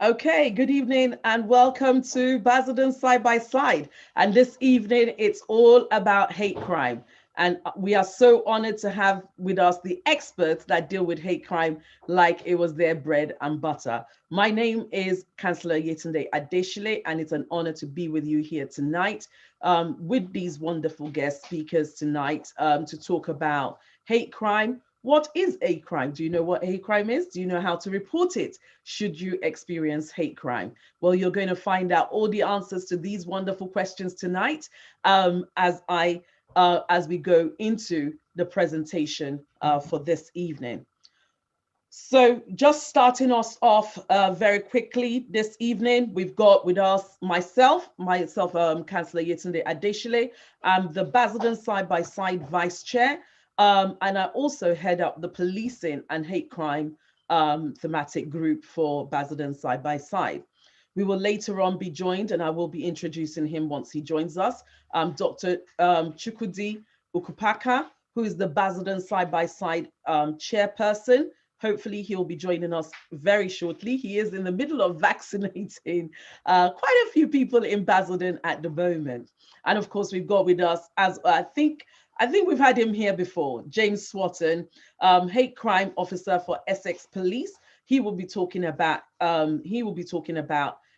Okay, good evening and welcome to Basildon Side by Side. And this evening, it's all about hate crime. And we are so honored to have with us the experts that deal with hate crime like it was their bread and butter. My name is Councillor Yetunde Adeshile, and it's an honor to be with you here tonight with these wonderful guest speakers tonight to talk about hate crime. What is hate crime? Do you know what hate crime is? Do you know how to report it? Should you experience hate crime? Well, you're going to find out all the answers to these wonderful questions tonight as we go into the presentation for this evening. So just starting us off very quickly this evening, we've got with us myself, Councillor Yetunde Adeshile. I'm the Basildon Side by Side Vice Chair, and I also head up the Policing and Hate Crime thematic group for Basildon Side by Side. We will later on be joined, and I will be introducing him once he joins us, Dr. Chukwudi Ukupaka, who is the Basildon Side by Side chairperson. Hopefully he'll be joining us very shortly. He is in the middle of vaccinating quite a few people in Basildon at the moment. And of course, we've got with us, as I think we've had him here before, James Swatton, hate crime officer for Essex Police. He will be talking about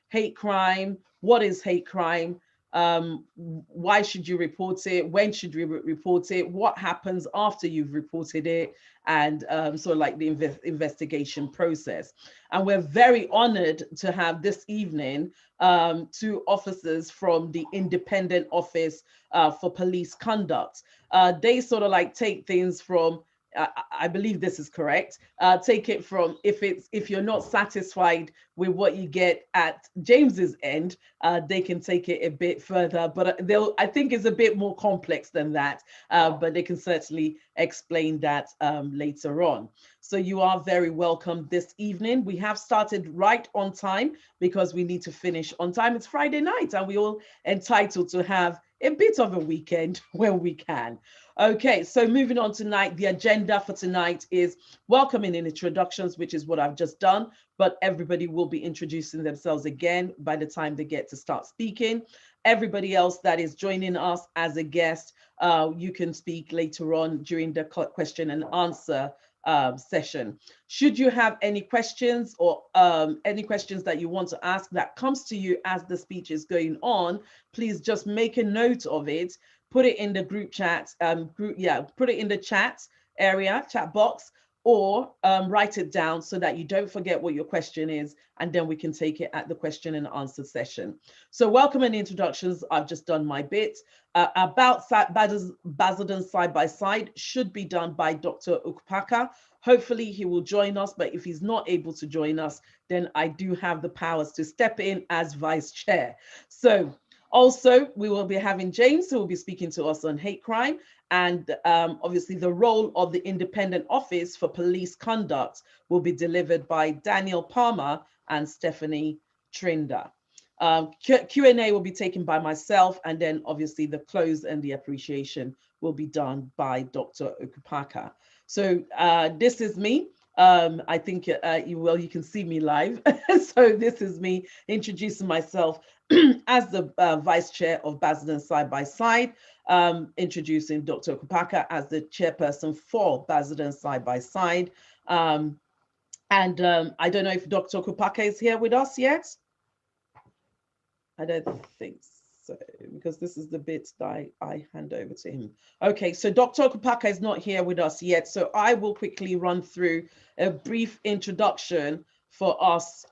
hate crime. What is hate crime? Why should you report it? When should we report it? What happens after you've reported it? And sort of like the investigation process. And we're very honored to have this evening two officers from the Independent Office for Police Conduct. They sort of like take things from, I believe this is correct. Take it from if you're not satisfied with what you get at James's end, they can take it a bit further. But I think it's a bit more complex than that. But they can certainly explain that later on. So you are very welcome this evening. We have started right on time because we need to finish on time. It's Friday night, and we're all entitled to have a bit of a weekend when we can. Okay, so moving on tonight, the agenda for tonight is welcoming and introductions, which is what I've just done, but everybody will be introducing themselves again by the time they get to start speaking. Everybody else that is joining us as a guest, you can speak later on during the question and answer session. Should you have any questions or any questions that you want to ask that comes to you as the speech is going on, please just make a note of it. Put it in the group chat, put it in the chat area, chat box, or write it down so that you don't forget what your question is, and then we can take it at the question and answer session. So welcome and introductions. I've just done my bit. About Basildon Side by Side should be done by Dr. Ukpaka. Hopefully he will join us, but if he's not able to join us, then I do have the powers to step in as vice chair. So also, we will be having James, who will be speaking to us on hate crime, and obviously the role of the Independent Office for Police Conduct will be delivered by Daniel Palmer and Stephanie Trinder. Q&A will be taken by myself, and then obviously the close and the appreciation will be done by Dr. Okupaka. So this is me. I think you can see me live. So this is me introducing myself as the vice chair of Basildon Side by Side, introducing Dr. Okupaka as the chairperson for Basildon Side by Side. I don't know if Dr. Okupaka is here with us yet. I don't think so, because this is the bit that I hand over to him. Okay, so Dr. Okupaka is not here with us yet, so I will quickly run through a brief introduction for us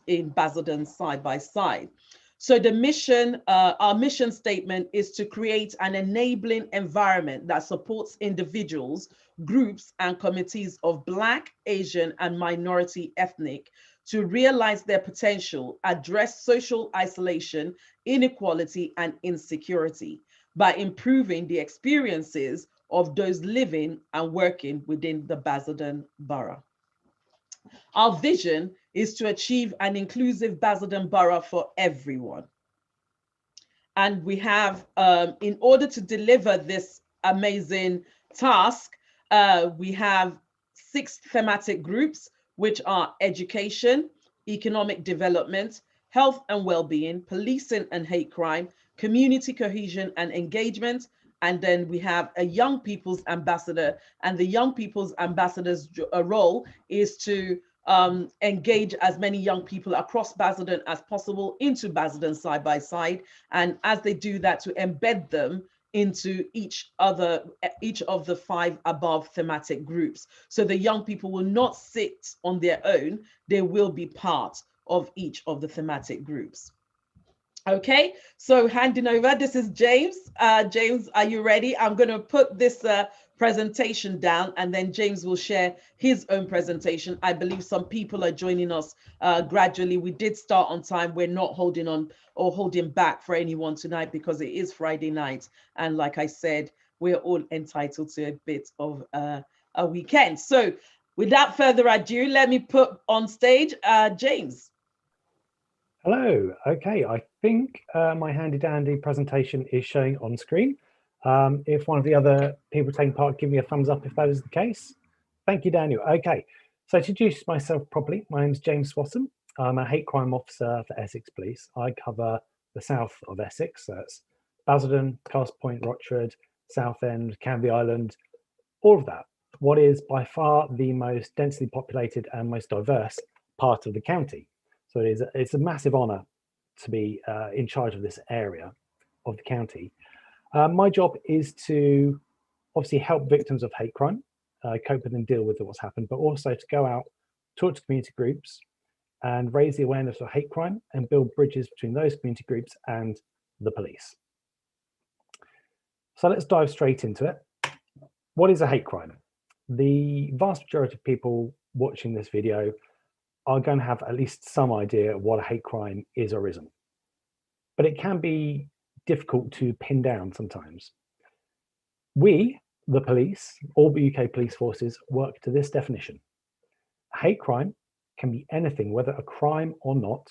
in Basildon Side by Side. So the mission, our mission statement is to create an enabling environment that supports individuals, groups, and communities of Black, Asian, and minority ethnic to realize their potential, address social isolation, inequality, and insecurity by improving the experiences of those living and working within the Basildon Borough. Our vision is to achieve an inclusive Basildon Borough for everyone. And we have, in order to deliver this amazing task, we have 6 thematic groups, which are education, economic development, health and well-being, policing and hate crime, community cohesion and engagement. And then we have a young people's ambassador, and the young people's ambassador's role is to engage as many young people across Basildon as possible into Basildon side by side. And as they do that, to embed them into each of the 5 above thematic groups. So the young people will not sit on their own, they will be part of each of the thematic groups. Okay, so handing over, this is James. James, are you ready? I'm going to put this presentation down, and then James will share his own presentation. I believe some people are joining us gradually. We did start on time. We're not holding on or holding back for anyone tonight because it is Friday night. And like I said, we're all entitled to a bit of a weekend. So without further ado, let me put on stage James. Hello. Okay, I think my handy dandy presentation is showing on screen. If one of the other people taking part, give me a thumbs up if that is the case. Thank you, Daniel. Okay, so to introduce myself properly, my name is James Swasson. I'm a hate crime officer for Essex Police. I cover the south of Essex. So that's Basildon, Castle Point, Rochford, Southend, Canvey Island, all of that. What is by far the most densely populated and most diverse part of the county. So it's a massive honour to be in charge of this area of the county. My job is to obviously help victims of hate crime, cope with and deal with what's happened, but also to go out, talk to community groups and raise the awareness of hate crime and build bridges between those community groups and the police. So let's dive straight into it. What is a hate crime? The vast majority of people watching this video are going to have at least some idea of what a hate crime is or isn't. But it can be difficult to pin down sometimes. We, the police, all the UK police forces, work to this definition. A hate crime can be anything, whether a crime or not,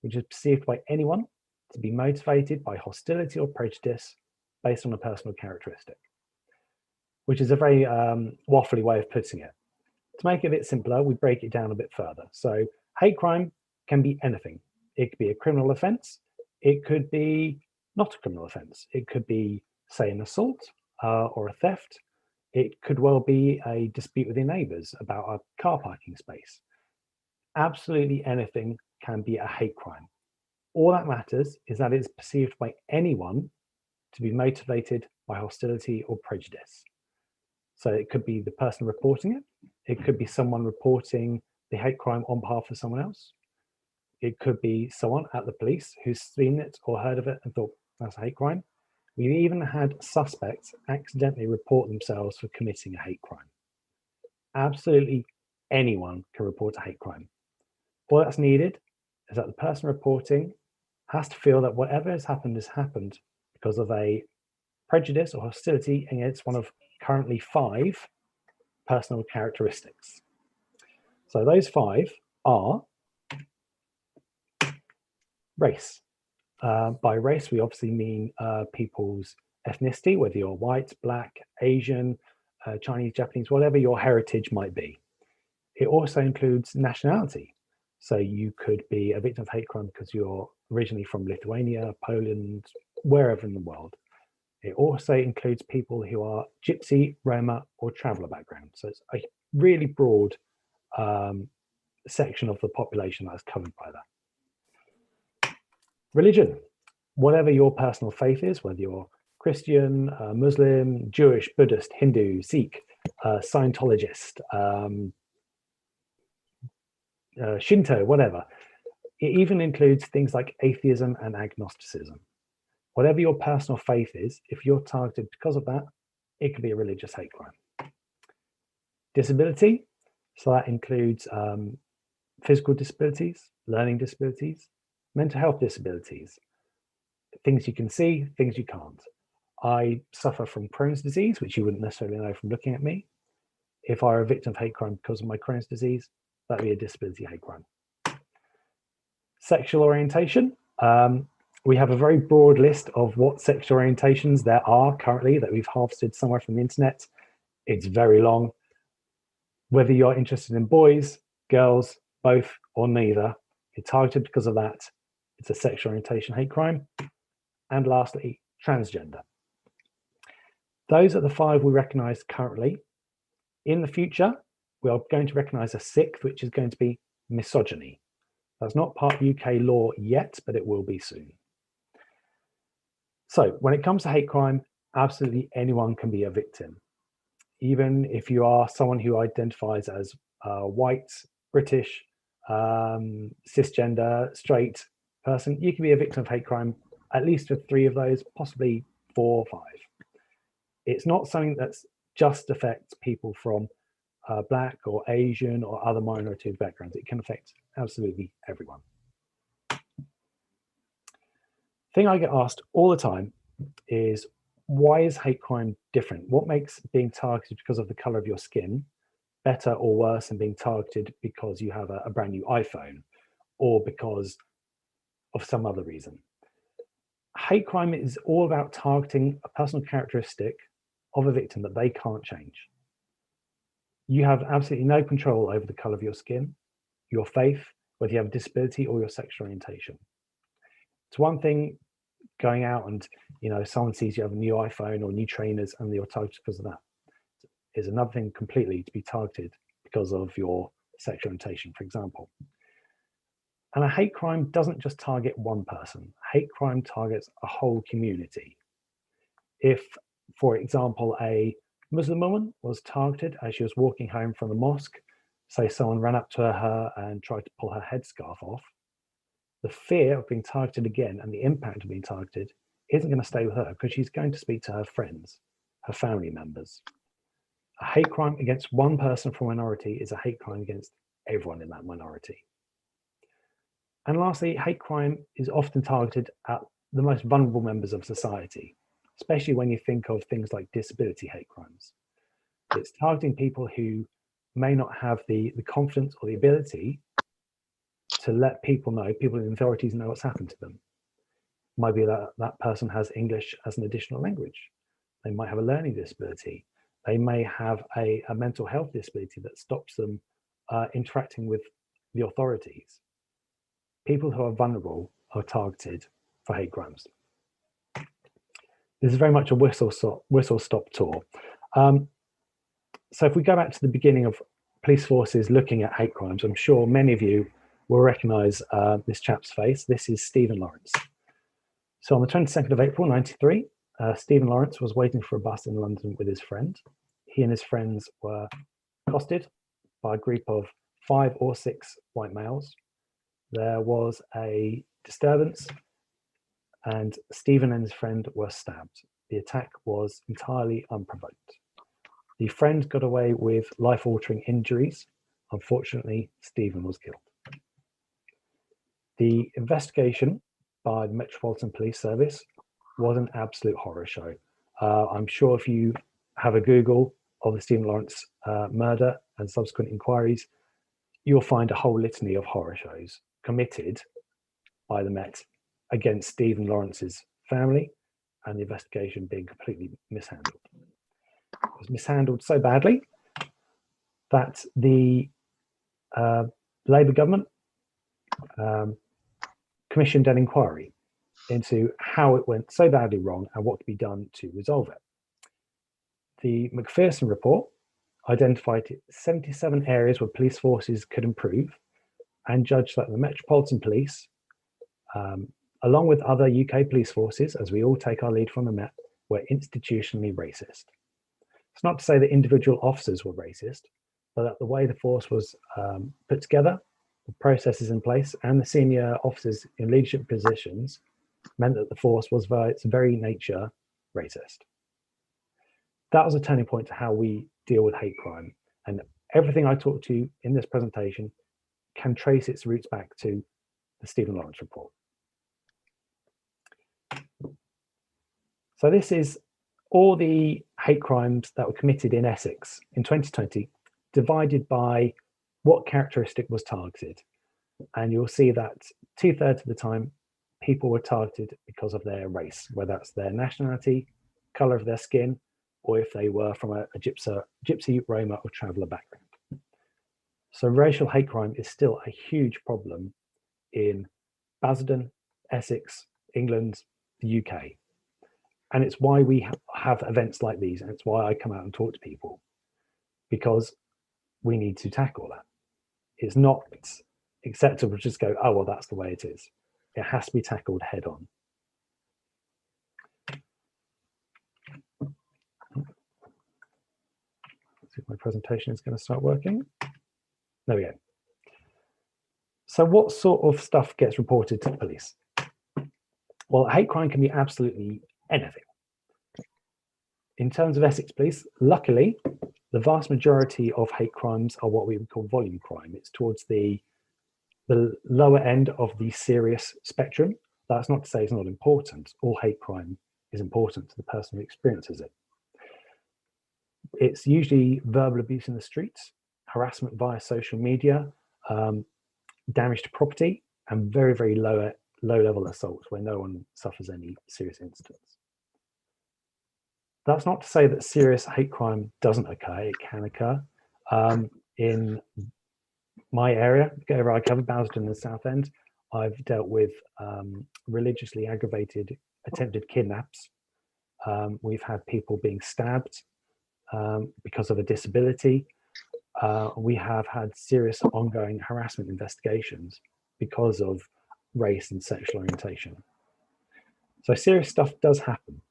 which is perceived by anyone to be motivated by hostility or prejudice based on a personal characteristic, which is a very waffly way of putting it. To make it a bit simpler, we break it down a bit further. So hate crime can be anything. It could be a criminal offence. It could be not a criminal offence. It could be, say, an assault or a theft. It could well be a dispute with your neighbours about a car parking space. Absolutely anything can be a hate crime. All that matters is that it's perceived by anyone to be motivated by hostility or prejudice. So it could be the person reporting it. It could be someone reporting the hate crime on behalf of someone else. It could be someone at the police who's seen it or heard of it and thought, that's a hate crime. We've even had suspects accidentally report themselves for committing a hate crime. Absolutely anyone can report a hate crime. All that's needed is that the person reporting has to feel that whatever has happened because of a prejudice or hostility against one of currently 5 personal characteristics. So those 5 are race. By race, we obviously mean people's ethnicity, whether you're white, black, Asian, Chinese, Japanese, whatever your heritage might be. It also includes nationality. So you could be a victim of hate crime because you're originally from Lithuania, Poland, wherever in the world. It also includes people who are Gypsy, Roma, or traveller background. So it's a really broad section of the population that's covered by that. Religion, whatever your personal faith is, whether you're Christian, Muslim, Jewish, Buddhist, Hindu, Sikh, Scientologist, Shinto, whatever. It even includes things like atheism and agnosticism. Whatever your personal faith is, if you're targeted because of that, it could be a religious hate crime. Disability, so that includes physical disabilities, learning disabilities, mental health disabilities, things you can see, things you can't. I suffer from Crohn's disease, which you wouldn't necessarily know from looking at me. If I were a victim of hate crime because of my Crohn's disease, that'd be a disability hate crime. Sexual orientation. We have a very broad list of what sexual orientations there are currently that we've harvested somewhere from the internet. It's very long. Whether you're interested in boys, girls, both, or neither, You're targeted because of that. It's a sexual orientation hate crime. And lastly, transgender. Those are the 5 we recognise currently. In the future, we are going to recognise a 6th, which is going to be misogyny. That's not part of UK law yet, but it will be soon. So when it comes to hate crime, absolutely anyone can be a victim. Even if you are someone who identifies as white, British, cisgender, straight person, you can be a victim of hate crime, at least with 3 of those, possibly 4 or 5. It's not something that's just affects people from Black or Asian or other minority backgrounds. It can affect absolutely everyone. Thing I get asked all the time is, why is hate crime different? What makes being targeted because of the color of your skin better or worse than being targeted because you have a brand new iPhone or because of some other reason? Hate crime is all about targeting a personal characteristic of a victim that they can't change. You have absolutely no control over the color of your skin, your faith, whether you have a disability or your sexual orientation. It's one thing going out and someone sees you have a new iPhone or new trainers and you're targeted because of that. It's another thing completely to be targeted because of your sexual orientation, for example. And a hate crime doesn't just target one person. Hate crime targets a whole community. If, for example, a Muslim woman was targeted as she was walking home from the mosque, say someone ran up to her and tried to pull her headscarf off, the fear of being targeted again and the impact of being targeted isn't going to stay with her because she's going to speak to her friends, her family members. A hate crime against one person from a minority is a hate crime against everyone in that minority. And lastly, hate crime is often targeted at the most vulnerable members of society, especially when you think of things like disability hate crimes. It's targeting people who may not have the confidence or the ability to let people in authorities know what's happened to them. It might be that that person has English as an additional language. They might have a learning disability. They may have a mental health disability that stops them interacting with the authorities. People who are vulnerable are targeted for hate crimes. This is very much a whistle-stop tour. So if we go back to the beginning of police forces looking at hate crimes, I'm sure many of you will recognise this chap's face. This is Stephen Lawrence. So on the 22nd of April, 93, Stephen Lawrence was waiting for a bus in London with his friend. He and his friends were accosted by a group of 5 or 6 white males. There was a disturbance and Stephen and his friend were stabbed. The attack was entirely unprovoked. The friend got away with life-altering injuries. Unfortunately, Stephen was killed. The investigation by the Metropolitan Police Service was an absolute horror show. I'm sure if you have a Google of the Stephen Lawrence murder and subsequent inquiries, you'll find a whole litany of horror shows committed by the Met against Stephen Lawrence's family, and the investigation being completely mishandled. It was mishandled so badly that the Labour government commissioned an inquiry into how it went so badly wrong and what could be done to resolve it. The Macpherson report identified 77 areas where police forces could improve and judged that the Metropolitan Police, along with other UK police forces, as we all take our lead from the Met, were institutionally racist. It's not to say that individual officers were racist, but that the way the force was put together, the processes in place, and the senior officers in leadership positions meant that the force was by its very nature racist. That was a turning point to how we deal with hate crime. And everything I talked to in this presentation can trace its roots back to the Stephen Lawrence report. So this is all the hate crimes that were committed in Essex in 2020, divided by what characteristic was targeted. And you'll see that 2/3 of the time, people were targeted because of their race, whether that's their nationality, color of their skin, or if they were from a gypsy, Roma, or traveller background. So racial hate crime is still a huge problem in Basildon, Essex, England, the UK. And it's why we have events like these, and it's why I come out and talk to people, because we need to tackle that. It's not acceptable to just go, oh, well, that's the way it is. It has to be tackled head on. Let's see if my presentation is going to start working. There we go. So what sort of stuff gets reported to the police? Well, hate crime can be absolutely anything. In terms of Essex Police, luckily, the vast majority of hate crimes are what we would call volume crime. It's towards the lower end of the serious spectrum. That's not to say it's not important. All hate crime is important to the person who experiences it. It's usually verbal abuse in the streets, harassment via social media, damage to property, and very, very low-level assaults where no one suffers any serious incidents. That's not to say that serious hate crime doesn't occur. It can occur. In my area, where I cover, Basildon and Southend, I've dealt with religiously aggravated attempted kidnaps. We've had people being stabbed because of a disability. We have had serious ongoing harassment investigations because of race and sexual orientation. So serious stuff does happen.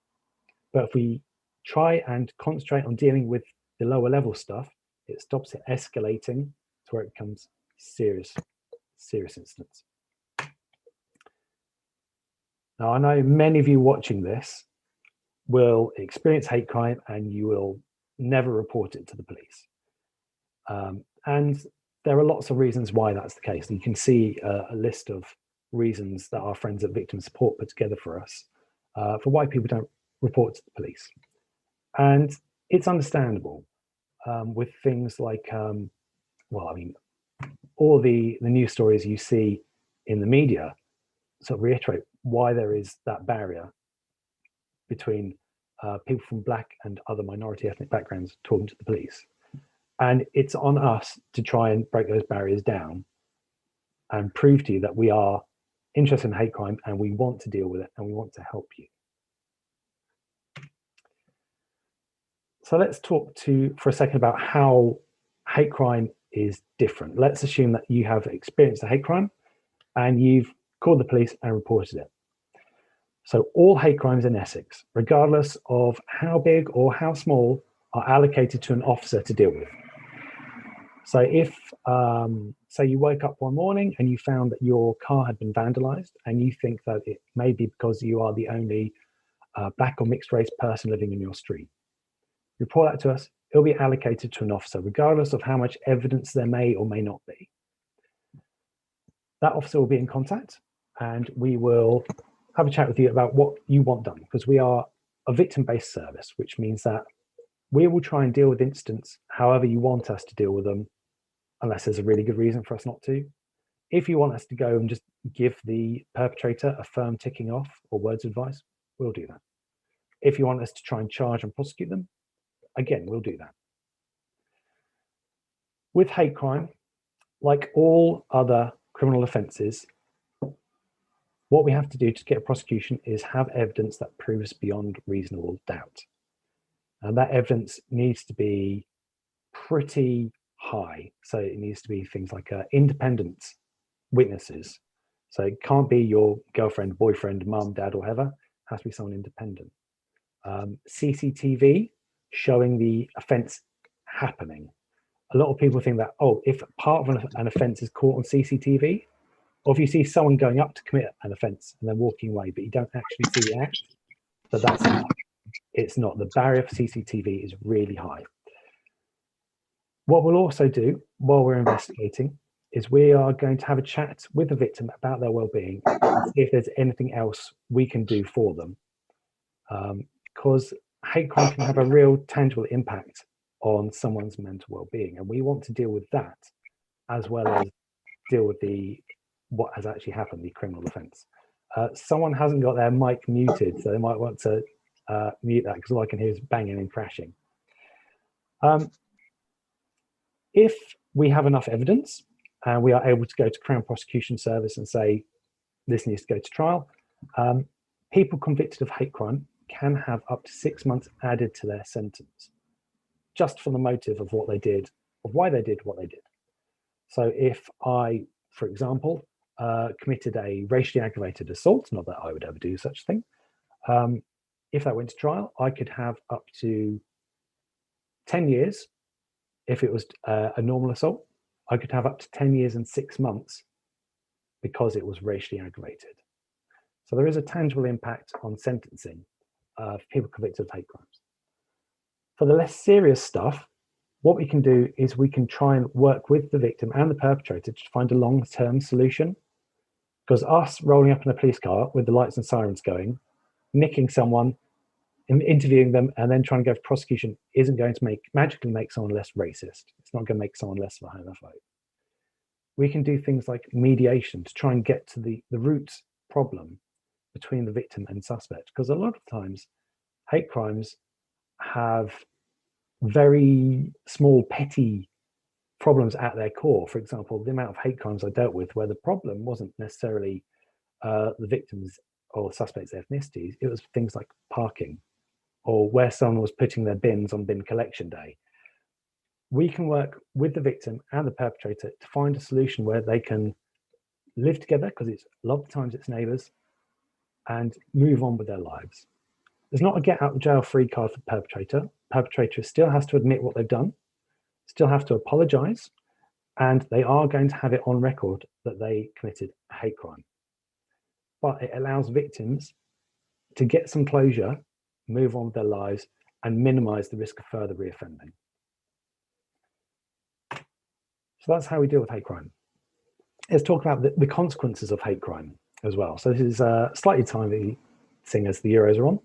But if we try and concentrate on dealing with the lower level stuff, it stops it escalating to where it becomes serious incidents. Now, I know many of you watching this will experience hate crime and you will never report it to the police. And there are lots of reasons why that's the case. And you can see a list of reasons that our friends at Victim Support put together for us for why people don't report to the police. And it's understandable with things like, well, I mean, all the news stories you see in the media sort of reiterate why there is that barrier between people from Black and other minority ethnic backgrounds talking to the police. And it's on us to try and break those barriers down and prove to you that we are interested in hate crime and we want to deal with it and we want to help you. So let's talk for a second about how hate crime is different. Let's assume that you have experienced a hate crime and you've called the police and reported it. So all hate crimes in Essex, regardless of how big or how small, are allocated to an officer to deal with. So if, say you woke up one morning and you found that your car had been vandalized and you think that it may be because you are the only Black or mixed race person living in your street, report that to us. It'll be allocated to an officer, regardless of how much evidence there may or may not be. That officer will be in contact and we will have a chat with you about what you want done, because we are a victim-based service, which means that we will try and deal with incidents however you want us to deal with them, unless there's a really good reason for us not to. If you want us to go and just give the perpetrator a firm ticking off or words of advice, we'll do that. If you want us to try and charge and prosecute them, again, we'll do that. With hate crime, like all other criminal offences, what we have to do to get a prosecution is have evidence that proves beyond reasonable doubt. And that evidence needs to be pretty high. So it needs to be things like independent witnesses. So it can't be your girlfriend, boyfriend, mum, dad, or whatever. It has to be someone independent. CCTV showing the offence happening. A lot of people think that, oh, if part of an offence is caught on CCTV, or if you see someone going up to commit an offence and then walking away, but you don't actually see the act, that's enough. It's not. The barrier for CCTV is really high. What we'll also do while we're investigating is we are going to have a chat with the victim about their well-being and see if there's anything else we can do for them. Because hate crime can have a real tangible impact on someone's mental well-being, and we want to deal with that as well as deal with what has actually happened, the criminal offence. Someone hasn't got their mic muted, so they might want to mute that, because all I can hear is banging and crashing. If we have enough evidence and we are able to go to Crown Prosecution Service and say, this needs to go to trial. People convicted of hate crime can have up to 6 months added to their sentence, just for the motive of what they did, of why they did what they did. So if I, for example, committed a racially aggravated assault, not that I would ever do such a thing, if that went to trial, I could have up to 10 years. If it was a normal assault, I could have up to 10 years and 6 months because it was racially aggravated. So there is a tangible impact on sentencing of people convicted of hate crimes. For the less serious stuff, what we can do is we can try and work with the victim and the perpetrator to find a long-term solution. Because us rolling up in a police car with the lights and sirens going, nicking someone, interviewing them, and then trying to go for prosecution isn't going to magically make someone less racist. It's not going to make someone less of a homophobe. We can do things like mediation to try and get to the root problem between the victim and suspect. Because a lot of times, hate crimes have very small, petty problems at their core. For example, the amount of hate crimes I dealt with where the problem wasn't necessarily the victim's or the suspect's ethnicities, it was things like parking or where someone was putting their bins on bin collection day. We can work with the victim and the perpetrator to find a solution where they can live together, because it's a lot of times it's neighbours, and move on with their lives. There's not a get out of jail free card for the perpetrator. Perpetrator still has to admit what they've done, still have to apologise, and they are going to have it on record that they committed a hate crime. But it allows victims to get some closure, move on with their lives, and minimise the risk of further reoffending. So that's how we deal with hate crime. Let's talk about the consequences of hate crime as well. So this is slightly timely, seeing as the Euros are on.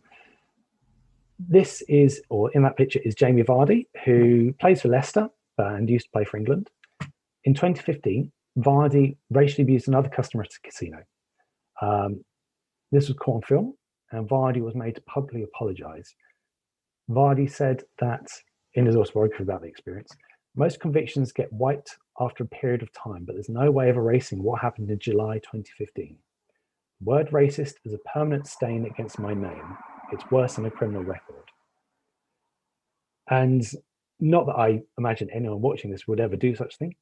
This is, or in that picture is Jamie Vardy, who plays for Leicester and used to play for England. In 2015, Vardy racially abused another customer at a casino. This was caught on film, and Vardy was made to publicly apologise. Vardy said that in his autobiography about the experience, most convictions get wiped after a period of time, but there's no way of erasing what happened in July 2015. The word racist is a permanent stain against my name. It's worse than a criminal record. And not that I imagine anyone watching this would ever do such a thing,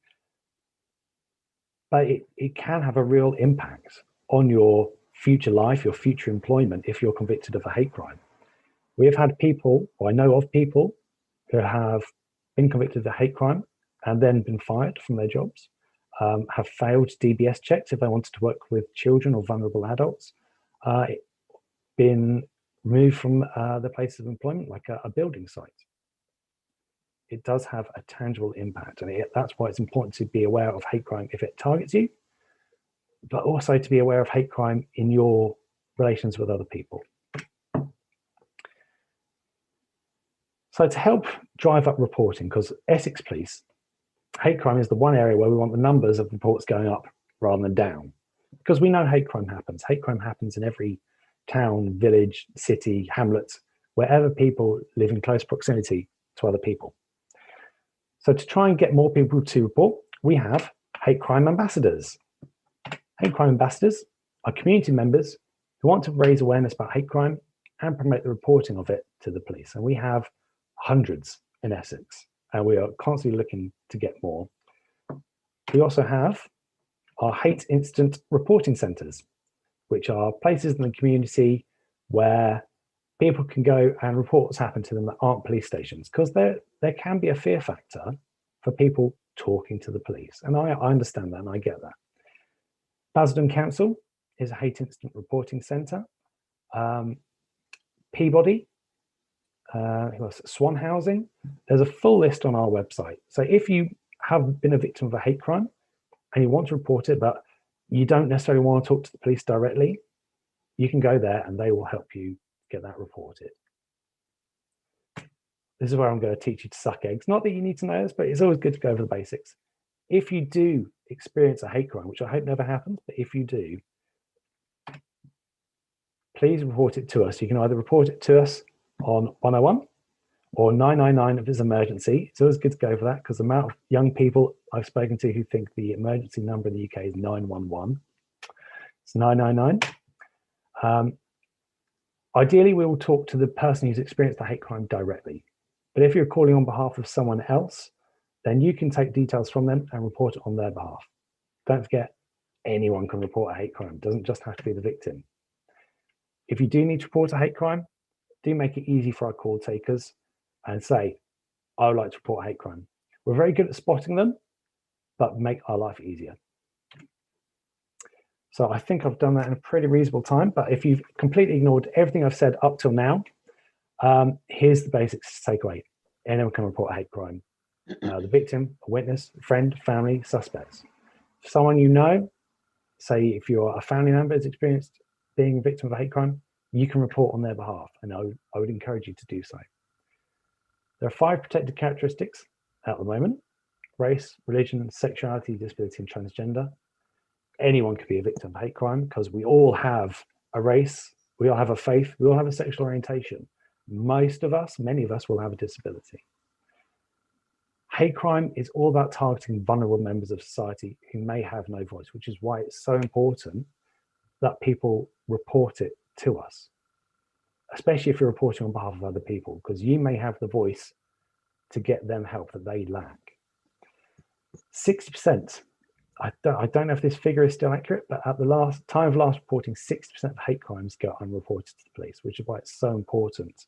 but it can have a real impact on your future life, your future employment, if you're convicted of a hate crime. We have had people, or I know of people, who have been convicted of a hate crime and then been fired from their jobs, have failed DBS checks if they wanted to work with children or vulnerable adults, been removed from their places of employment, like a building site. It does have a tangible impact, and that's why it's important to be aware of hate crime if it targets you, but also to be aware of hate crime in your relations with other people. So to help drive up reporting, because Essex Police, hate crime is the one area where we want the numbers of reports going up rather than down, because we know hate crime happens. Hate crime happens in every town, village, city, hamlet, wherever people live in close proximity to other people. So to try and get more people to report, we have hate crime ambassadors. Hate crime ambassadors are community members who want to raise awareness about hate crime and promote the reporting of it to the police. And we have hundreds in Essex, and we are constantly looking to get more. We also have our hate incident reporting centres, which are places in the community where people can go and report what's happened to them that aren't police stations, because there can be a fear factor for people talking to the police. And I understand that, and I get that. Basildon Council is a hate incident reporting centre. Peabody, Swan Housing. There's a full list on our website. So if you have been a victim of a hate crime and you want to report it, but you don't necessarily want to talk to the police directly, you can go there and they will help you get that reported. This is where I'm going to teach you to suck eggs. Not that you need to know this, but it's always good to go over the basics. If you do experience a hate crime, which I hope never happens, but if you do, please report it to us. You can either report it to us on 101, or 999 if it's emergency. It's always good to go for that, because the amount of young people I've spoken to who think the emergency number in the UK is 911. It's 999. Ideally, we will talk to the person who's experienced the hate crime directly. But if you're calling on behalf of someone else, then you can take details from them and report it on their behalf. Don't forget, anyone can report a hate crime. It doesn't just have to be the victim. If you do need to report a hate crime, do make it easy for our call takers and say, I would like to report a hate crime. We're very good at spotting them, but make our life easier. So I think I've done that in a pretty reasonable time, but if you've completely ignored everything I've said up till now, here's the basics to take away. Anyone can report a hate crime. The victim, a witness, a friend, family, suspects. If someone you know, say if you're a family member who's experienced being a victim of a hate crime, you can report on their behalf, and I would encourage you to do so. There are 5 protected characteristics at the moment: race, religion, sexuality, disability, and transgender. Anyone could be a victim of hate crime because we all have a race, we all have a faith, we all have a sexual orientation. Most of us, many of us, will have a disability. Hate crime is all about targeting vulnerable members of society who may have no voice, which is why it's so important that people report it to us, especially if you're reporting on behalf of other people, because you may have the voice to get them help that they lack. 60%, I don't know if this figure is still accurate, but at the time of last reporting, 60% of hate crimes go unreported to the police, which is why it's so important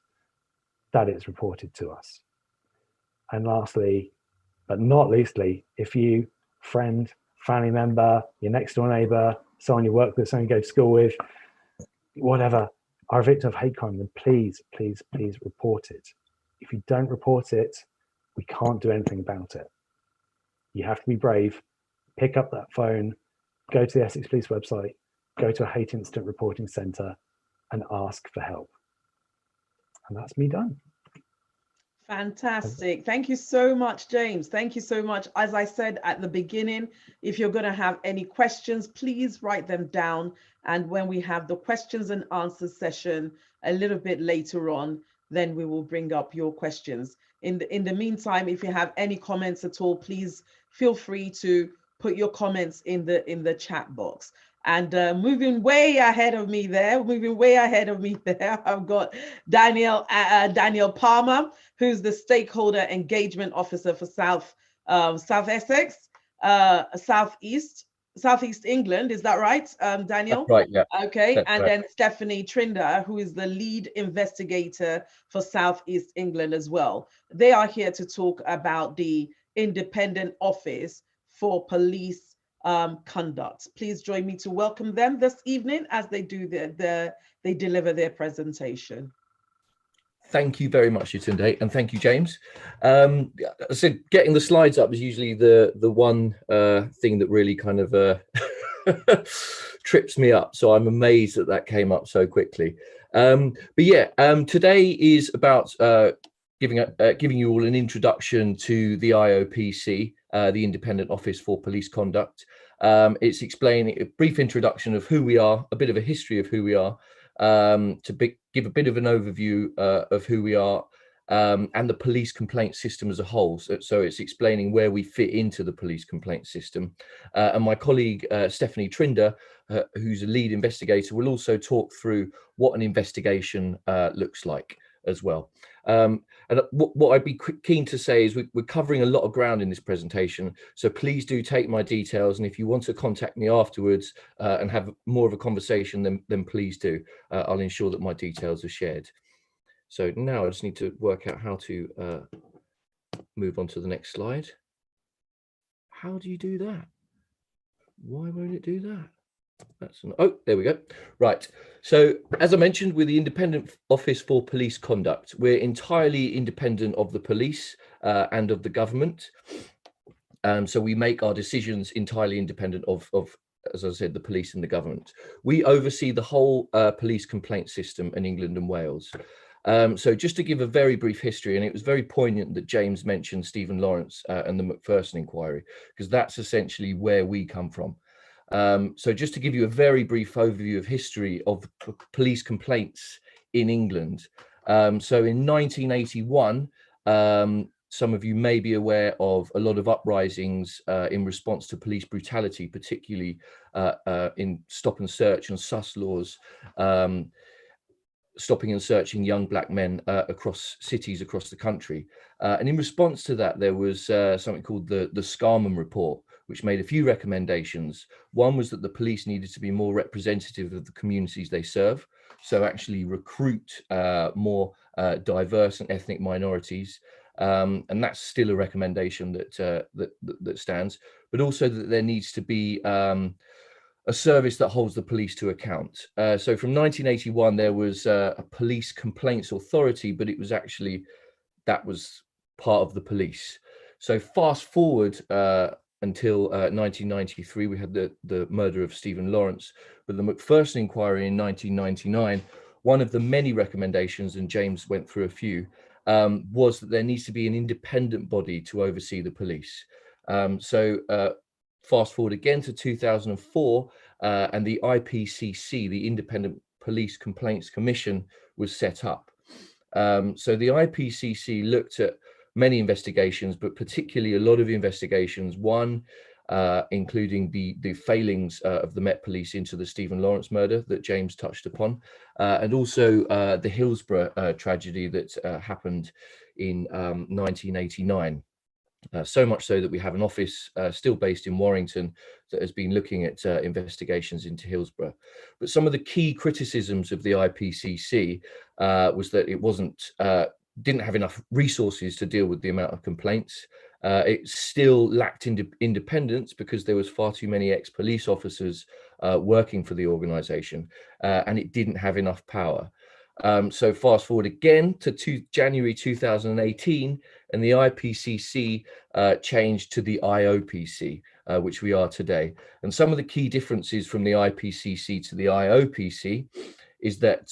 that it's reported to us. And lastly, but not leastly, if you, friend, family member, your next door neighbor, someone you work with, someone you go to school with, whatever, are a victim of hate crime, then please, please, please report it. If you don't report it, we can't do anything about it. You have to be brave, pick up that phone, go to the Essex Police website, go to a hate incident reporting centre and ask for help. And that's me done. Fantastic. Thank you so much, James. Thank you so much. As I said at the beginning, if you're going to have any questions, please write them down. And when we have the questions and answers session a little bit later on, then we will bring up your questions. In the meantime, if you have any comments at all, please feel free to put your comments in the chat box. And moving way ahead of me there, I've got Daniel Palmer, who's the Stakeholder Engagement Officer for South Essex, Southeast England. Is that right, Daniel? That's right, yeah. Okay, That's and right. then Stephanie Trinder, who is the lead investigator for Southeast England as well. They are here to talk about the Independent Office for Police Conduct. Please join me to welcome them this evening as they do they deliver their presentation. Thank you very much, Yatunde, and thank you, James. I said getting the slides up is usually the one thing that really kind of trips me up. So I'm amazed that came up so quickly. But yeah, today is about giving you all an introduction to the IOPC, the Independent Office for Police Conduct. It's explaining a brief introduction of who we are, a bit of a history of who we are, give a bit of an overview of who we are and the police complaint system as a whole. So it's explaining where we fit into the police complaint system. And my colleague, Stephanie Trinder, who's a lead investigator, will also talk through what an investigation looks like as well. And what I'd be keen to say is we're covering a lot of ground in this presentation, so please do take my details, and if you want to contact me afterwards and have more of a conversation, then please do. I'll ensure that my details are shared. So now I just need to work out how to move on to the next slide. How do you do that? Why won't it do that? Oh, there we go. Right. So as I mentioned, we're the Independent Office for Police Conduct. We're entirely independent of the police and of the government. So we make our decisions entirely independent of, as I said, the police and the government. We oversee the whole police complaint system in England and Wales. So just to give a very brief history, and it was very poignant that James mentioned Stephen Lawrence and the Macpherson inquiry, because that's essentially where we come from. So just to give you a very brief overview of history of police complaints in England, So in 1981, some of you may be aware of a lot of uprisings in response to police brutality, particularly in stop and search and sus laws, stopping and searching young black men across cities across the country. And in response to that, there was something called the Scarman Report, which made a few recommendations. One was that the police needed to be more representative of the communities they serve. So actually recruit more diverse and ethnic minorities. And that's still a recommendation that stands, but also that there needs to be a service that holds the police to account. So from 1981, there was a police complaints authority, but it was actually, that was part of the police. So fast forward until 1993, we had the murder of Stephen Lawrence, but the Macpherson inquiry in 1999, one of the many recommendations, and James went through a few, was that there needs to be an independent body to oversee the police. Fast forward again to 2004, and the IPCC, the Independent Police Complaints Commission, was set up. So the IPCC looked at many investigations, but particularly a lot of investigations, one including the failings of the Met Police into the Stephen Lawrence murder that James touched upon, and also the Hillsborough tragedy that happened in 1989. So much so that we have an office still based in Warrington that has been looking at investigations into Hillsborough. But some of the key criticisms of the IPCC was that it didn't have enough resources to deal with the amount of complaints. It still lacked independence because there was far too many ex-police officers working for the organisation, and it didn't have enough power. So fast forward again to January 2018, and the IPCC changed to the IOPC, which we are today. And some of the key differences from the IPCC to the IOPC is that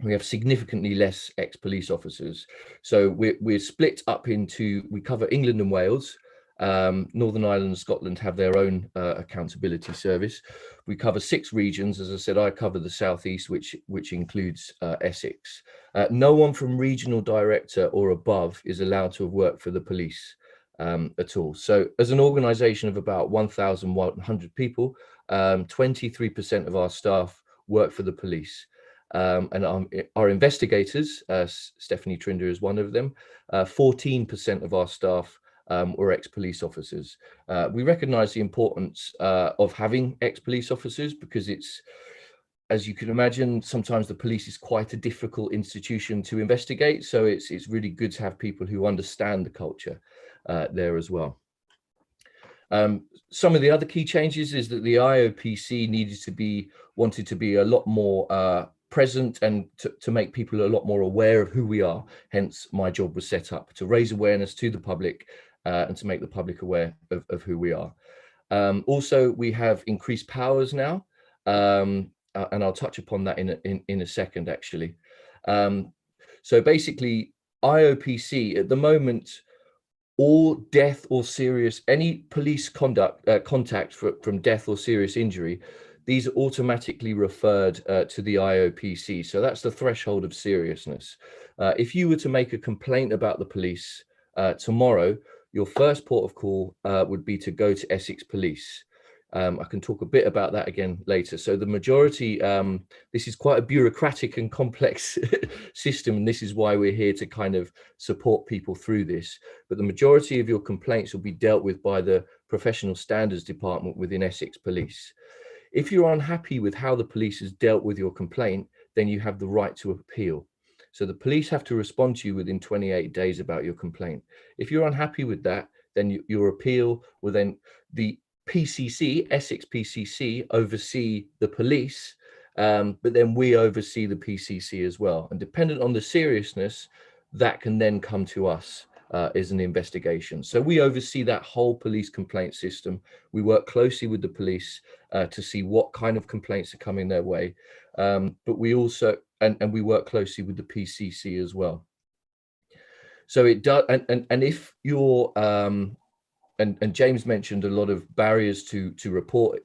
we have significantly less ex-police officers. So we're split up into, we cover England and Wales. Northern Ireland and Scotland have their own accountability service. We cover 6 regions. As I said, I cover the southeast, which includes Essex. No one from regional director or above is allowed to have worked for the police at all. So as an organisation of about 1,100 people, 23% of our staff work for the police. And our investigators, Stephanie Trinder is one of them, 14% of our staff or ex-police officers. We recognise the importance of having ex-police officers because it's, as you can imagine, sometimes the police is quite a difficult institution to investigate. So it's really good to have people who understand the culture there as well. Some of the other key changes is that the IOPC wanted to be a lot more present and to make people a lot more aware of who we are. Hence, my job was set up to raise awareness to the public and to make the public aware of who we are. Also, we have increased powers now, and I'll touch upon that in a second, actually. So basically, IOPC at the moment, all death or serious, any police contact from death or serious injury, these are automatically referred to the IOPC. So that's the threshold of seriousness. If you were to make a complaint about the police tomorrow, your first port of call would be to go to Essex Police. I can talk a bit about that again later. So the majority, this is quite a bureaucratic and complex system, and this is why we're here to kind of support people through this. But the majority of your complaints will be dealt with by the Professional Standards Department within Essex Police. If you're unhappy with how the police has dealt with your complaint, then you have the right to appeal. So the police have to respond to you within 28 days about your complaint. If you're unhappy with that, then your appeal will then, the PCC, Essex PCC, oversee the police, but then we oversee the PCC as well. And dependent on the seriousness, that can then come to us as an investigation. So we oversee that whole police complaint system. We work closely with the police to see what kind of complaints are coming their way. But we also, and we work closely with the PCC as well. So it does, and if you're, and James mentioned a lot of barriers to report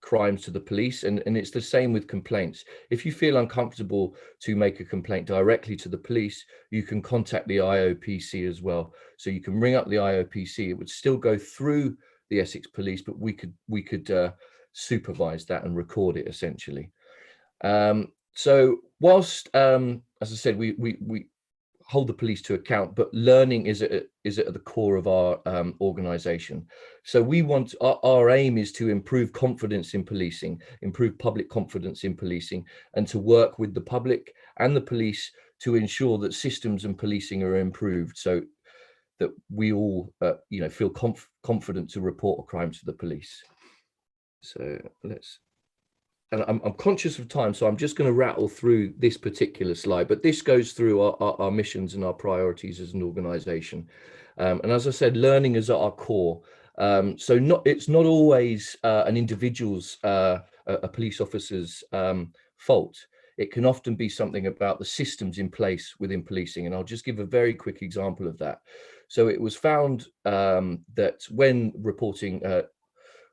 crimes to the police, and it's the same with complaints. If you feel uncomfortable to make a complaint directly to the police, you can contact the IOPC as well. So you can ring up the IOPC. It would still go through the Essex Police, but we could supervise that and record it essentially. So whilst, as I said, we hold the police to account, but learning is at the core of our organisation. So we want, our aim is to improve confidence in policing, improve public confidence in policing, and to work with the public and the police to ensure that systems and policing are improved, so that we all feel confident to report a crime to the police. So and I'm conscious of time, so I'm just going to rattle through this particular slide, but this goes through our missions and our priorities as an organisation. And as I said, learning is at our core. So it's not always an individual's, a police officer's fault. It can often be something about the systems in place within policing. And I'll just give a very quick example of that. So it was found that when reporting,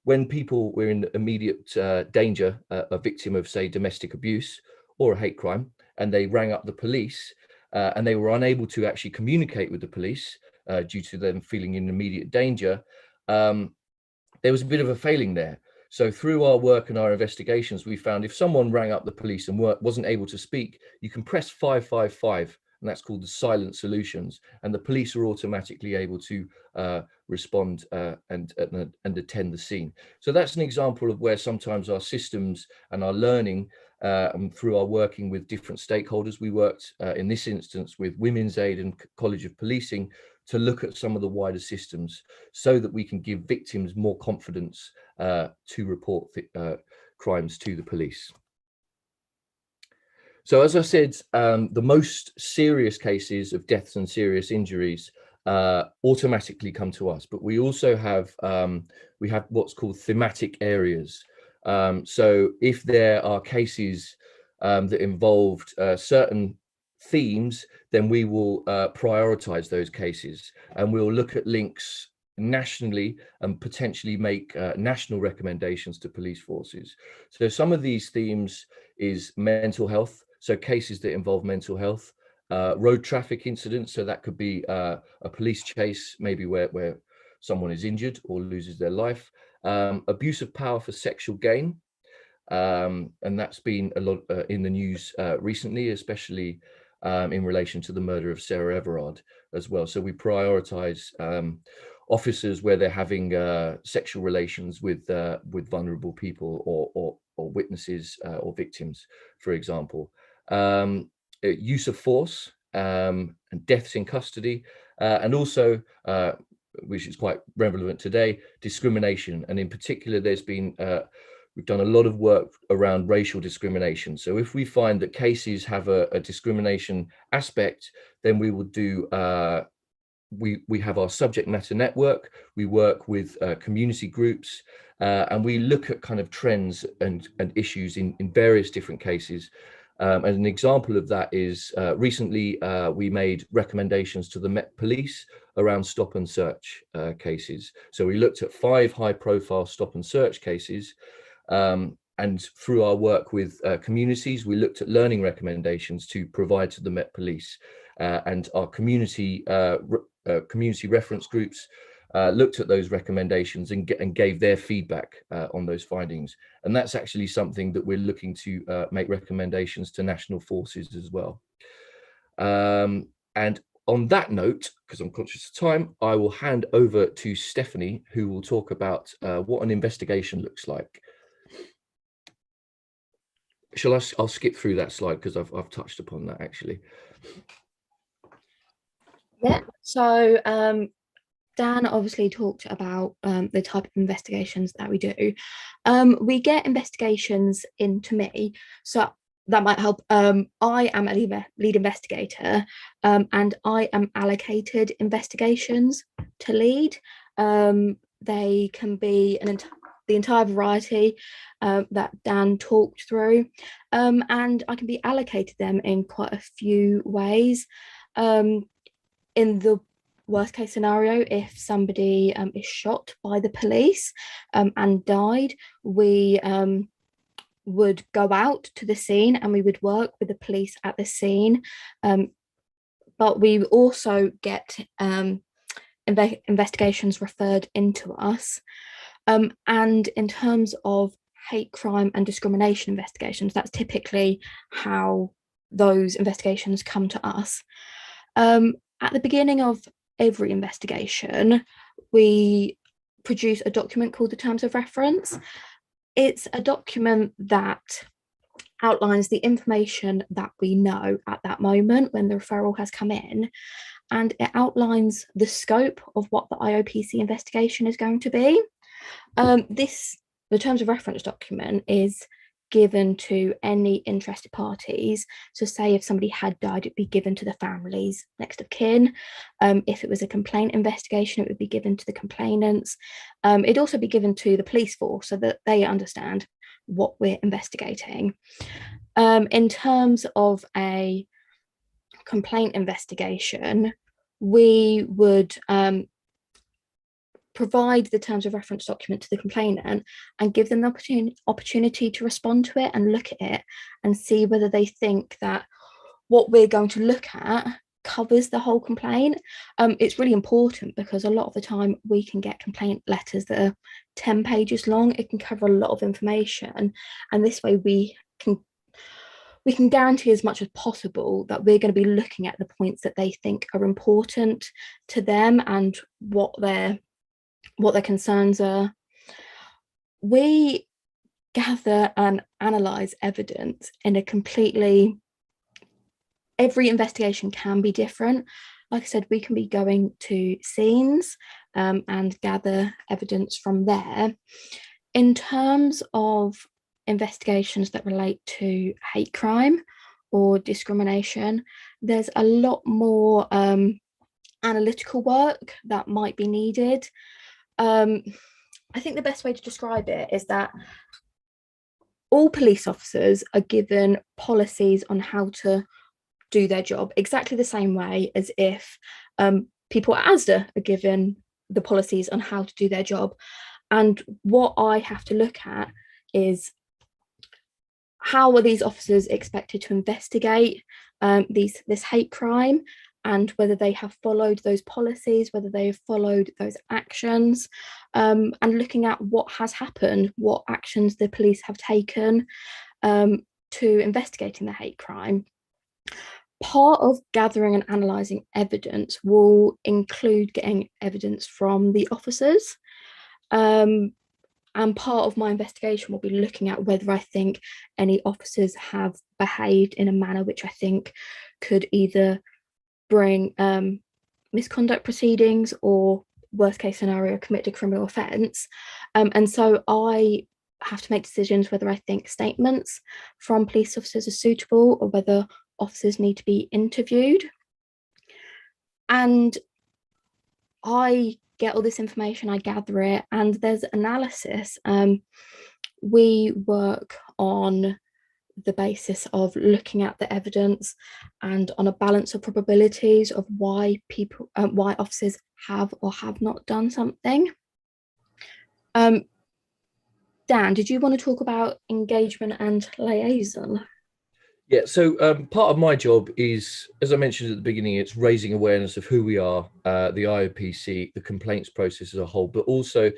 when people were in immediate danger, a victim of, say, domestic abuse or a hate crime, and they rang up the police and they were unable to actually communicate with the police due to them feeling in immediate danger, there was a bit of a failing there. So through our work and our investigations, we found if someone rang up the police and wasn't able to speak, you can press 555, and that's called the silent solutions, and the police are automatically able to respond and attend the scene. So that's an example of where sometimes our systems and our learning and through our working with different stakeholders, we worked in this instance with Women's Aid and College of Policing to look at some of the wider systems so that we can give victims more confidence to report crimes to the police. So as I said, the most serious cases of deaths and serious injuries automatically come to us, but we also have what's called thematic areas. So if there are cases that involved certain themes, then we will prioritize those cases, and we'll look at links nationally and potentially make national recommendations to police forces. So some of these themes is mental health, so cases that involve mental health, road traffic incidents, so that could be a police chase, maybe where someone is injured or loses their life, abuse of power for sexual gain, and that's been a lot in the news recently, especially in relation to the murder of Sarah Everard as well. So we prioritize officers where they're having sexual relations with vulnerable people or witnesses or victims, for example. Use of force and deaths in custody, and also, which is quite relevant today, discrimination. And in particular, there's been we've done a lot of work around racial discrimination. So if we find that cases have a discrimination aspect, then we will do, we have our subject matter network, we work with community groups, and we look at kind of trends and issues in various different cases. And an example of that is recently we made recommendations to the Met Police around stop and search cases. So we looked at 5 high-profile stop and search cases, and through our work with communities, we looked at learning recommendations to provide to the Met Police, and our community reference groups looked at those recommendations and gave their feedback on those findings. And that's actually something that we're looking to make recommendations to national forces as well. And on that note, because I'm conscious of time, I will hand over to Stephanie, who will talk about what an investigation looks like. I'll skip through that slide because I've touched upon that actually. Yeah, so Dan obviously talked about the type of investigations that we do. We get investigations into me, so that might help. I am a lead investigator, and I am allocated investigations to lead. They can be the entire variety that Dan talked through, and I can be allocated them in quite a few ways. In the worst case scenario, if somebody is shot by the police and died, we would go out to the scene and we would work with the police at the scene. But we also get investigations referred into us. And in terms of hate crime and discrimination investigations, that's typically how those investigations come to us. At the beginning of every investigation, we produce a document called the Terms of Reference. It's a document that outlines the information that we know at that moment when the referral has come in, and it outlines the scope of what the IOPC investigation is going to be. The Terms of Reference document is given to any interested parties. So say if somebody had died, it'd be given to the families next of kin. If it was a complaint investigation, it would be given to the complainants. It'd also be given to the police force so that they understand what we're investigating. In terms of a complaint investigation, we would provide the Terms of Reference document to the complainant and give them the opportunity to respond to it and look at it and see whether they think that what we're going to look at covers the whole complaint. It's really important because a lot of the time we can get complaint letters that are 10 pages long. It can cover a lot of information, and this way we can guarantee as much as possible that we're going to be looking at the points that they think are important to them and what their concerns are. We gather and analyze evidence in a completely, every investigation can be different. Like I said, we can be going to scenes and gather evidence from there. In terms of investigations that relate to hate crime or discrimination, there's a lot more analytical work that might be needed. I think the best way to describe it is that all police officers are given policies on how to do their job, exactly the same way as if people at ASDA are given the policies on how to do their job. And what I have to look at is how are these officers expected to investigate this hate crime, and whether they have followed those policies, whether they have followed those actions, and looking at what has happened, what actions the police have taken to investigating the hate crime. Part of gathering and analysing evidence will include getting evidence from the officers. And part of my investigation will be looking at whether I think any officers have behaved in a manner which I think could either bring misconduct proceedings or, worst case scenario, commit a criminal offence. And so I have to make decisions whether I think statements from police officers are suitable or whether officers need to be interviewed. And I get all this information, I gather it, and there's analysis. We work on the basis of looking at the evidence and on a balance of probabilities of why officers have or have not done something. Dan, did you want to talk about engagement and liaison? Yeah, so part of my job is, as I mentioned at the beginning, it's raising awareness of who we are, the IOPC, the complaints process as a whole, but also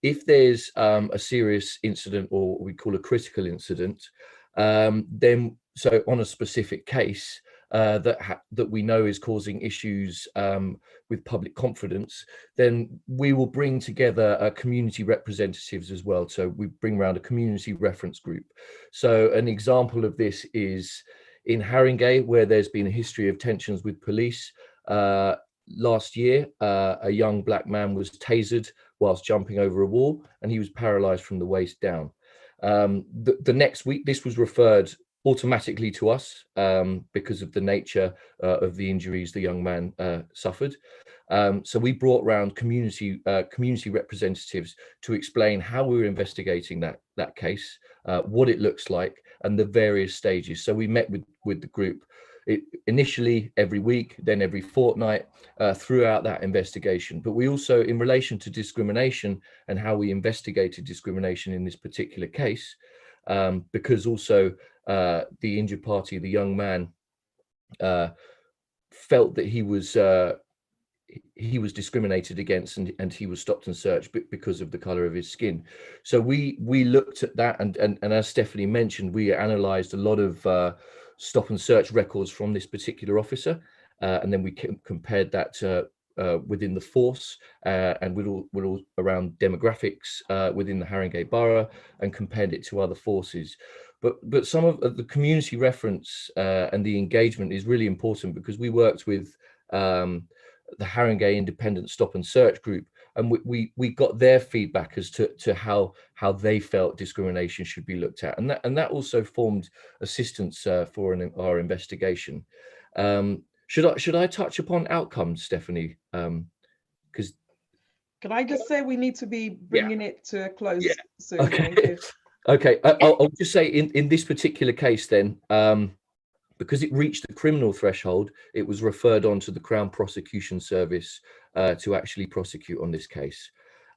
if there's a serious incident, or what we call a critical incident, then so on a specific case that we know is causing issues with public confidence, then we will bring together community representatives as well. So we bring around a community reference group. So an example of this is in Haringey, where there's been a history of tensions with police. Last year, a young black man was tasered whilst jumping over a wall, and he was paralyzed from the waist down. The next week, this was referred automatically to us because of the nature of the injuries the young man suffered. So we brought around community representatives to explain how we were investigating that case, what it looks like, and the various stages. So we met with the group initially every week, then every fortnight throughout that investigation. But we also, in relation to discrimination and how we investigated discrimination in this particular case, because also the injured party, the young man, felt that he was discriminated against, and he was stopped and searched because of the color of his skin. So we looked at that, and as Stephanie mentioned, we analyzed a lot of stop and search records from this particular officer, and then we compared that within the force and with all around demographics within the Haringey borough, and compared it to other forces. But some of the community reference and the engagement is really important, because we worked with the Haringey Independent Stop and Search Group, and we got their feedback as to how they felt discrimination should be looked at, and that also formed assistance for our investigation. Should I touch upon outcomes, Stephanie? Because can I just say we need to be bringing it to a close soon? Okay. Thank you. Okay, I'll just say in this particular case then, because it reached the criminal threshold, it was referred on to the Crown Prosecution Service to actually prosecute on this case.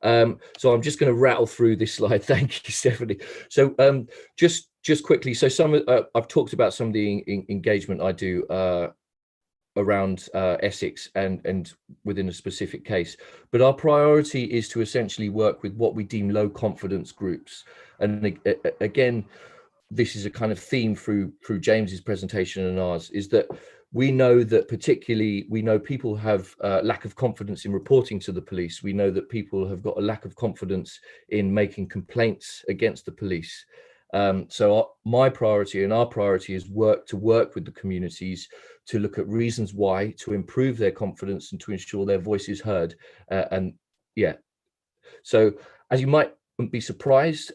So I'm just going to rattle through this slide. Thank you, Stephanie. So just quickly, so I've talked about some of the engagement I do around Essex and within a specific case, but our priority is to essentially work with what we deem low confidence groups. And again, this is a kind of theme through James's presentation and ours, is that we know that particularly, we know people have lack of confidence in reporting to the police. We know that people have got a lack of confidence in making complaints against the police. So my priority and our priority is to work with the communities to look at reasons why, to improve their confidence and to ensure their voice is heard. So as you might be surprised,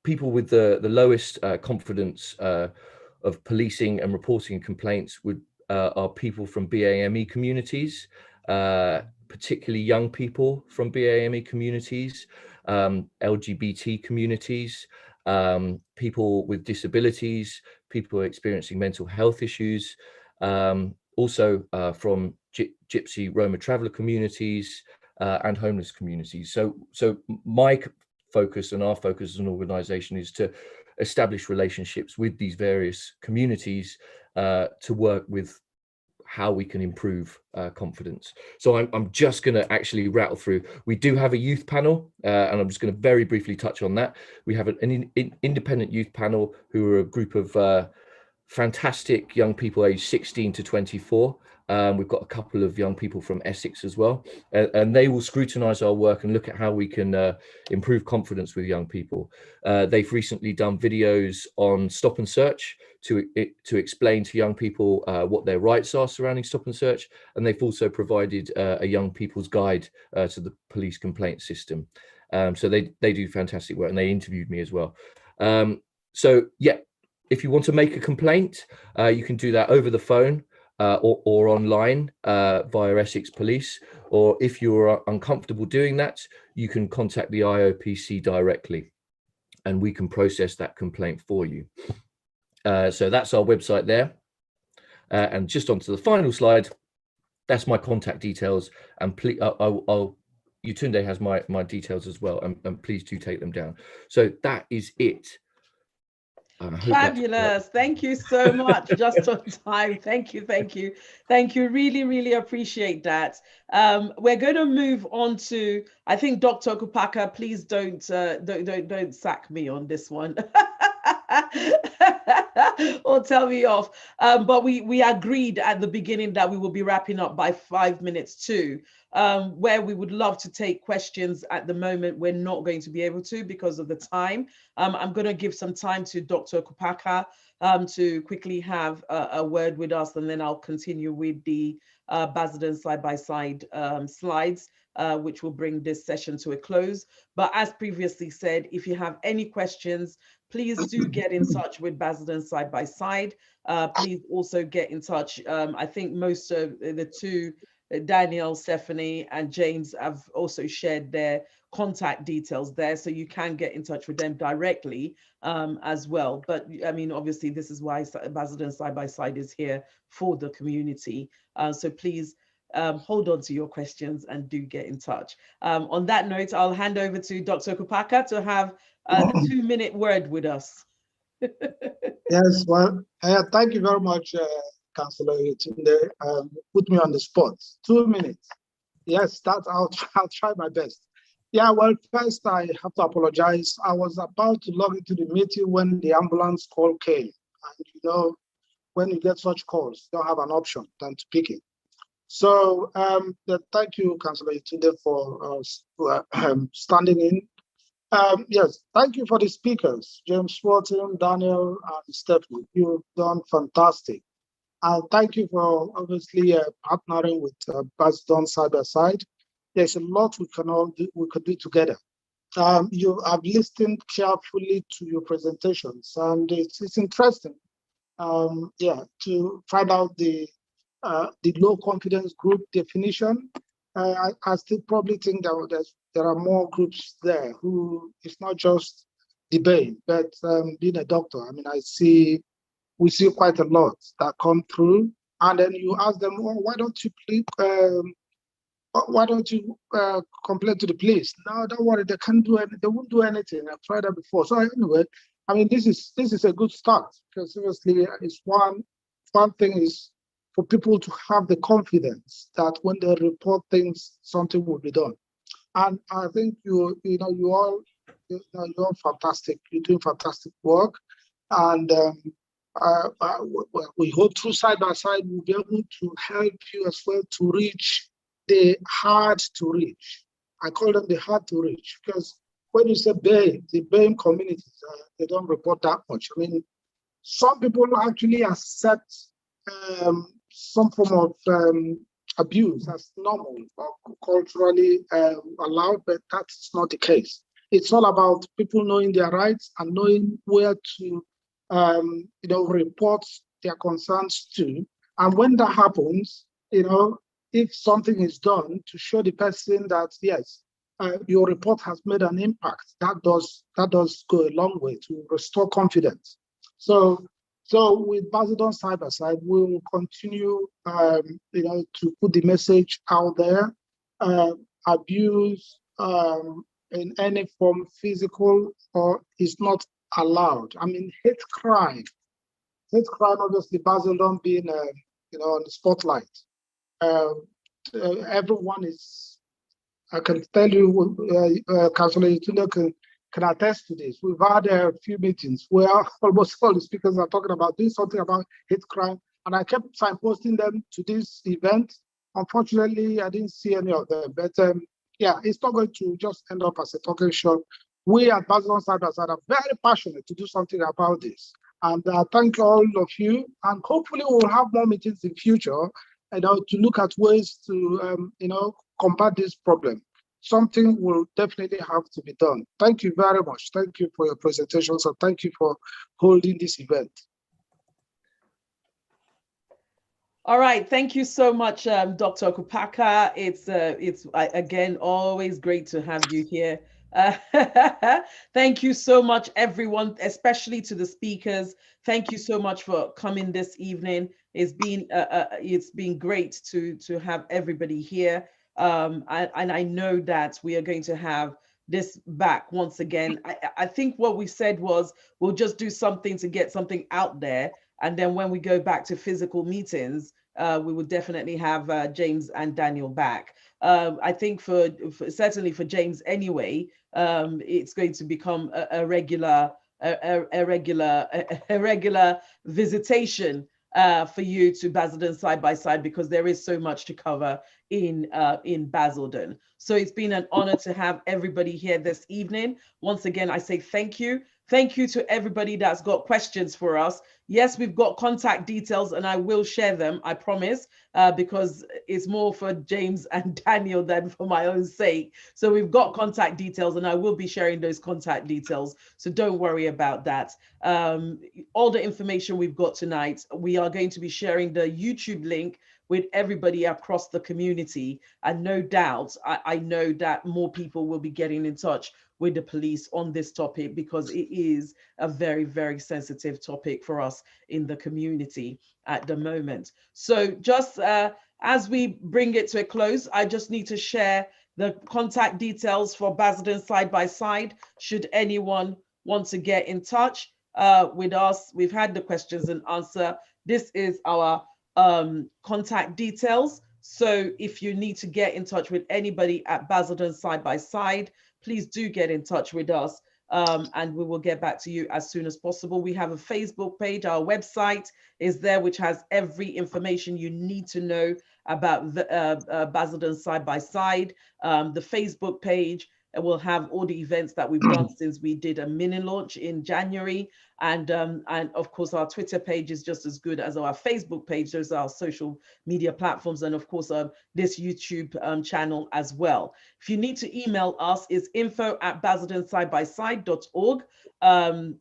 people with the lowest confidence of policing and reporting complaints are people from BAME communities, particularly young people from BAME communities, LGBT communities, people with disabilities, people experiencing mental health issues, also from Gypsy Roma traveller communities and homeless communities. So my focus and our focus as an organisation is to establish relationships with these various communities to work with how we can improve confidence. So I'm just going to actually rattle through. We do have a youth panel, and I'm just going to very briefly touch on that. We have an independent youth panel who are a group of fantastic young people aged 16 to 24. We've got a couple of young people from Essex as well, and they will scrutinise our work and look at how we can improve confidence with young people. They've recently done videos on stop and search to explain to young people what their rights are surrounding stop and search, and they've also provided a young people's guide to the police complaint system. So they do fantastic work, and they interviewed me as well. So yeah, if you want to make a complaint, you can do that over the phone. Or online via Essex Police, or if you're uncomfortable doing that, you can contact the IOPC directly and we can process that complaint for you. So that's our website there. And just onto the final slide, that's my contact details, and please, Yetunde has my details as well, and please do take them down. So that is it. Fabulous. Thank you so much. Just on time. Thank you. Really, really appreciate that. We're going to move on to, I think, Dr. Kupaka, please don't sack me on this one. Or tell me off. But we agreed at the beginning that we will be wrapping up by 5 minutes too. Where we would love to take questions. At the moment, we're not going to be able to because of the time. I'm going to give some time to Dr. Kupaka to quickly have a word with us, and then I'll continue with the Basildon side-by-side slides, which will bring this session to a close. But as previously said, if you have any questions, please do get in touch with Basildon side-by-side. Please also get in touch. I think most of the two, Daniel, Stephanie, and James have also shared their contact details there, so you can get in touch with them directly as well. But I mean, obviously, this is why Basildon Side by Side is here for the community. So please hold on to your questions and do get in touch. On that note, I'll hand over to Dr. Kupaka to have a 2-minute word with us. Yes, well, thank you very much, Councillor Yetunde. Put me on the spot. 2 minutes. Yes, I'll try my best. Yeah, well, first I have to apologize. I was about to log into the meeting when the ambulance call came. And you know, when you get such calls, you don't have an option than to pick it. So thank you, Councillor Yetunde, for standing in. Yes, thank you for the speakers, James Swarton, Daniel, and Stephanie. You've done fantastic. And thank you for obviously partnering with Basildon Side by Side. There's a lot we could do together. You have listened carefully to your presentations, and it's interesting, to find out the low confidence group definition. I still probably think that there are more groups there who, it's not just debate, but being a doctor, I mean, we see quite a lot that come through, and then you ask them, oh, why don't you complain to the police? No, don't worry, they can't do anything. They won't do anything. I've tried that before. So anyway, I mean, this is a good start, because seriously, it's one thing is for people to have the confidence that when they report things, something will be done. And I think you're fantastic. You're doing fantastic work, and we hope through Side by Side we'll be able to help you as well to reach the hard to reach. I call them the hard to reach, because when you say BAME, the BAME communities, they don't report that much. I mean, some people actually accept some form of abuse as normal or culturally allowed, but that's not the case. It's all about people knowing their rights and knowing where to report their concerns to. And when that happens, if something is done to show the person that, yes, your report has made an impact, that does go a long way to restore confidence. So with Basildon Side by Side, we will continue, to put the message out there. Abuse in any form, physical or is not allowed. I mean, hate crime, obviously, Basildon being, on the spotlight. Everyone is, I can tell you, Councillor Yetunde can attest to this. We've had a few meetings where almost all the speakers are talking about doing something about hate crime, and I kept signposting them to this event. Unfortunately, I didn't see any of them, but it's not going to just end up as a talking shop. We at Basildon Side by Side are very passionate to do something about this, and thank all of you. And hopefully, we will have more meetings in future, to look at ways to, combat this problem. Something will definitely have to be done. Thank you very much. Thank you for your presentations, and thank you for holding this event. All right, thank you so much, Dr. Kupaka. It's again always great to have you here. Thank you so much, everyone, especially to the speakers. Thank you so much for coming this evening. It's been great to have everybody here. And I know that we are going to have this back once again. I think what we said was we'll just do something to get something out there. And then when we go back to physical meetings, we will definitely have James and Daniel back. I think certainly for James anyway, it's going to become a regular visitation for you to Basildon Side by Side, because there is so much to cover in Basildon. So it's been an honor to have everybody here this evening. Once again, I say thank you. Thank you to everybody that's got questions for us. Yes, we've got contact details, and I will share them, I promise, because it's more for James and Daniel than for my own sake. So we've got contact details, and I will be sharing those contact details. So don't worry about that. All the information we've got tonight, we are going to be sharing the YouTube link, with everybody across the community. And no doubt, I know that more people will be getting in touch with the police on this topic, because it is a very, very sensitive topic for us in the community at the moment. So just as we bring it to a close, I just need to share the contact details for Basildon Side by Side. Should anyone want to get in touch with us, we've had the questions and answer. This is our contact details. So if you need to get in touch with anybody at Basildon Side by Side, please do get in touch with us, and we will get back to you as soon as possible. We have a Facebook page. Our website is there, which has every information you need to know about the Basildon Side by Side. The Facebook page will have all the events that we've done since we did a mini launch in January. And of course, our Twitter page is just as good as our Facebook page. Those are our social media platforms. And of course, this YouTube channel as well. If you need to email us, it's info@basildonsidebyside.org. And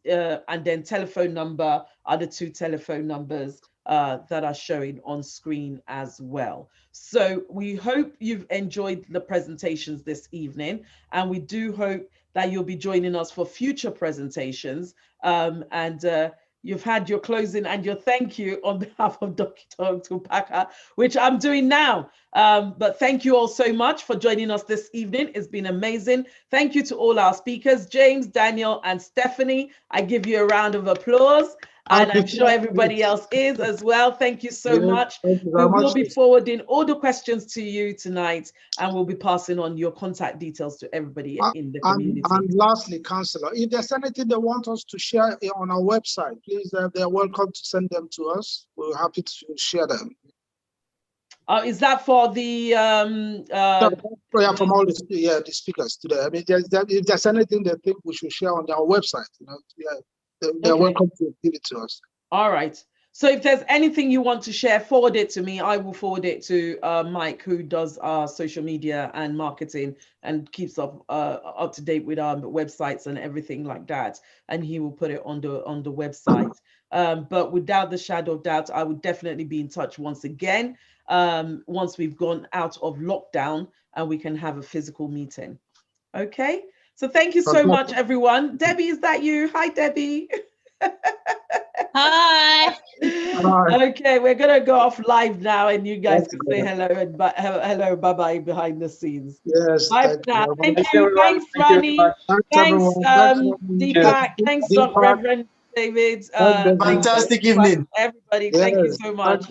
then telephone number are the 2 telephone numbers that are showing on screen as well. So we hope you've enjoyed the presentations this evening, and we do hope that you'll be joining us for future presentations. You've had your closing and your thank you on behalf of Dr. Tupaka, which I'm doing now. But thank you all so much for joining us this evening. It's been amazing. Thank you to all our speakers, James, Daniel, and Stephanie. I give you a round of applause. And I'm sure everybody else is as well. Thank you so much. We will be forwarding all the questions to you tonight, and we'll be passing on your contact details to everybody in the community. And lastly, Councillor, if there's anything they want us to share on our website, please, they're welcome to send them to us. We're happy to share them. Is that for the from all the speakers today? I mean, if there's anything they think we should share on our website, they're welcome to give it to us. All right. So if there's anything you want to share, forward it to me. I will forward it to Mike, who does our social media and marketing and keeps up to date with our websites and everything like that. And he will put it on the website. But without the shadow of doubt, I would definitely be in touch once again, once we've gone out of lockdown and we can have a physical meeting. Okay. So thank you so much, everyone. Debbie, is that you? Hi, Debbie. Hi. Okay, we're gonna go off live now, and you guys can say hello and hello, bye-bye behind the scenes. Yes. Bye now. Thank you. Thanks, Ronnie. Thanks, Deepak. Thanks, Reverend David. Fantastic evening. Everybody, thank you so much.